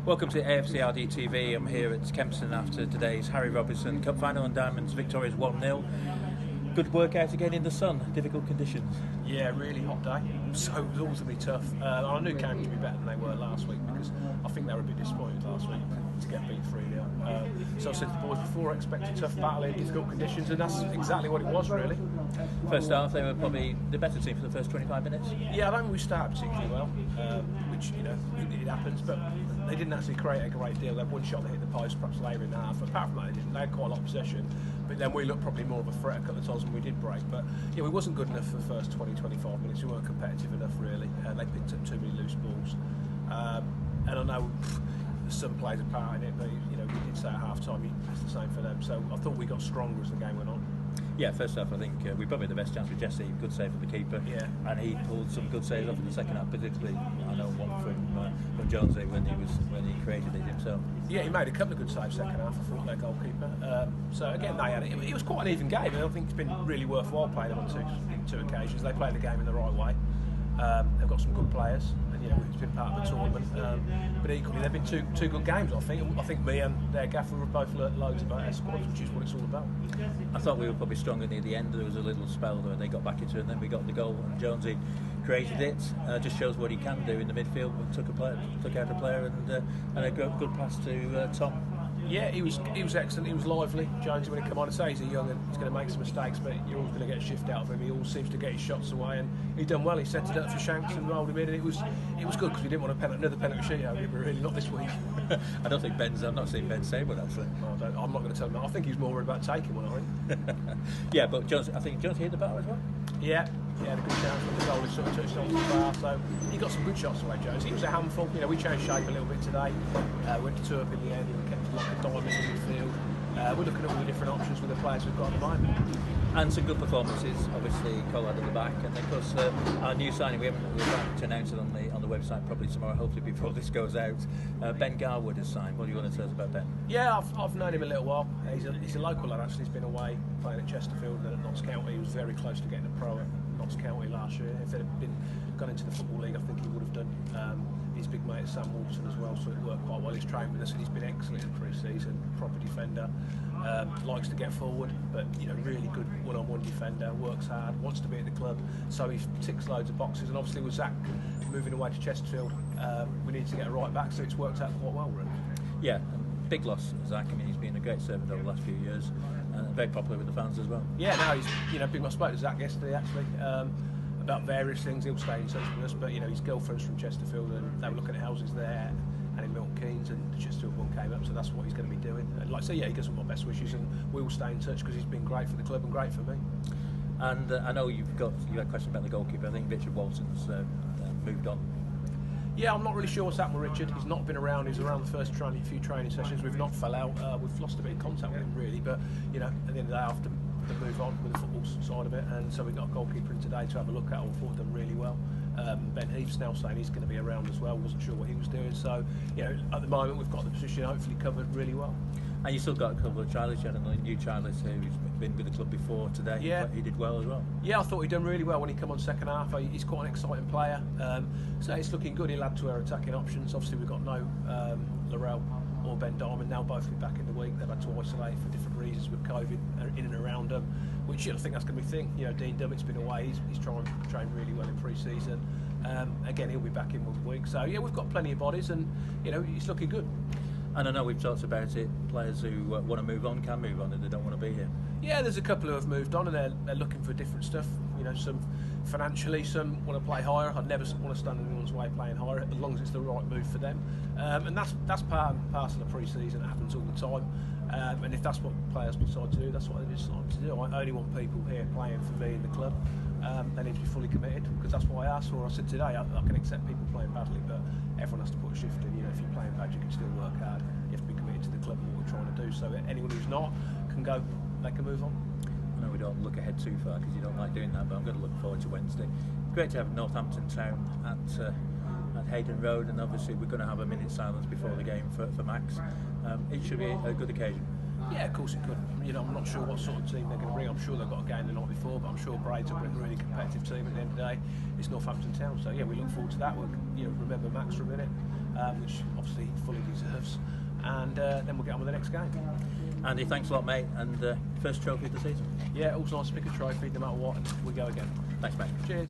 Welcome to AFCRDTV. I'm here at Kempston after today's Harry Robinson Cup final and Diamonds victorious 1-0. Good workout again in the sun, difficult conditions. Yeah, really hot day, so it was always going to be tough. I knew Cam would be better than they were last week because I think they were a bit disappointed last week to get beat 3-0. So I said to the boys before, I expect a tough battle in difficult conditions, and that's exactly what it was really. First half, they were probably the better team for the first 25 minutes. Yeah, I don't think we started particularly well, which, you know, it happens, but they didn't actually create a great deal. They had one shot that hit the post, perhaps later in the half. Apart from that, they didn't. They had quite a lot of possession, but then we looked probably more of a threat a couple of times when we did break. But yeah, we wasn't good enough for the first 20-25 minutes. We weren't competitive enough really. They picked up too many loose balls, and I know some plays a part in it, but you know, we did say at half time it's the same for them. So I thought we got stronger as the game went on. Yeah, first half I think we probably had the best chance with Jesse, good save for the keeper. Yeah. And he pulled some good saves off in the second half, particularly I know one from Jonesy when he created it himself. Yeah, he made a couple of good saves second half, I thought, their goalkeeper. So again, they had it. It was quite an even game, and I think it's been really worthwhile playing them on two occasions. They played the game in the right way. They've got some good players, and you know, it's been part of the tournament. But equally, they've been two good games. I think me and their gaffer have both learnt loads about our squads, which is what it's all about. I thought we were probably stronger near the end. There was a little spell where they got back into it, and then we got the goal, and Jonesy created it. Just shows what he can do in the midfield. Took out a player, and a good pass to Tom. Yeah, he was excellent. He was lively. Jonesy, when he come on, and say he's young and he's going to make some mistakes, but you're always going to get a shift out of him. He always seems to get his shots away, and he done well. He set it up for Shanks and rolled him in, and it was good because we didn't want another penalty shootout. Really, not this week. I don't think I'm not seeing Ben say one actually. I'm not going to tell him that. I think he's more worried about taking one. I think. Yeah, but I think Jonesy hit the bar as well. Yeah, he had a good chance when the goal was sort of touched onto the bar, so he got some good shots away, Jones. He was a handful. You know, we changed shape a little bit today. Went to two up in the end and kept like a diamond in the field. We're looking at all the different options with the players we've got at the moment. And some good performances, obviously Collard at the back, and of course our new signing, we're about to announce it on the website probably tomorrow, hopefully before this goes out. Ben Garwood has signed. What do you want to tell us about Ben? Yeah, I've known him a little while. He's a local lad actually. He's been away playing at Chesterfield and at Notts County. He was very close to getting a pro at Notts County last year. If they'd have gone into the Football League, I think he would have done. His big mate is Sam Walton as well, so it worked quite well. He's trained with us and he's been excellent in pre-season. Proper defender, likes to get forward, but you know, really good one-on-one defender. Works hard, wants to be at the club, so he ticks loads of boxes. And obviously with Zach moving away to Chesterfield, we need to get a right back, so it's worked out quite well, really. Yeah, big loss, Zach. I mean, he's been a great servant over the last few years, and very popular with the fans as well. Yeah, now he's big. I spoke to Zach yesterday actually. About various things. He'll stay in touch with us, but you know, his girlfriend's from Chesterfield and they were looking at houses there and in Milton Keynes, and the Chesterfield one came up, so that's what he's going to be doing. And like I say, yeah, he gives them my best wishes, and we will stay in touch because he's been great for the club and great for me. And I know you had a question about the goalkeeper. I think Richard Walton's moved on. Yeah, I'm not really sure what's happened with Richard. He's not been around. He's around the first few training sessions. We've not fell out. We've lost a bit of contact with him really, but you know, at the end of the day, after to move on with the football side of it, and so we got a goalkeeper in today to have a look at. I thought we've done really well. Ben Heath's now saying he's going to be around as well. Wasn't sure what he was doing, so you know, at the moment we've got the position hopefully covered really well. And you still got a couple of trialists. You had a new trialist who's been with the club before today. Yeah, he did well as well. Yeah, I thought he'd done really well when he came on second half. He's quite an exciting player, so it's looking good. He'll add to our attacking options. Obviously we've got no Laurel or Ben Diamond now, both be back in the week. They've had to isolate for different reasons with COVID in and around them, which I think that's going to be a thing. You know, Dean Dummett's been away. He's trying to train really well in pre-season. Again, he'll be back in 1 week. So yeah, we've got plenty of bodies, and you know, it's looking good. And I know we've talked about it. Players who want to move on can move on, and they don't want to be here. Yeah, there's a couple who have moved on, and they're looking for different stuff. You know, some financially, some want to play higher. I'd never want to stand in anyone's way playing higher, as long as it's the right move for them. And that's part and parcel of pre-season. It happens all the time. And if that's what players decide to do, that's what they decide to do. I only want people here playing for me in the club. They need to be fully committed, because that's why I asked for. I said today, I can accept people playing badly, but everyone has to put a shift in. You know, if you're playing bad, you can still work hard. You have to be committed to the club and what we're trying to do. So anyone who's not can go, they can move on. I know we don't look ahead too far because you don't like doing that, but I'm going to look forward to Wednesday. Great to have Northampton Town at Hayden Road, and obviously we're going to have a minute's silence before the game for Max. It should be a good occasion. Yeah, of course it could. You know, I'm not sure what sort of team they're going to bring. I'm sure they've got a game the night before, but I'm sure Braids will bring a really competitive team at the end of the day. It's Northampton Town, so yeah, we look forward to that. We'll remember Max for a minute, which obviously he fully deserves. and then we'll get on with the next game. Andy, thanks a lot, mate, and first trophy of the season. Yeah, also nice to pick a trophy no matter what, and we go again. Thanks, mate. Cheers.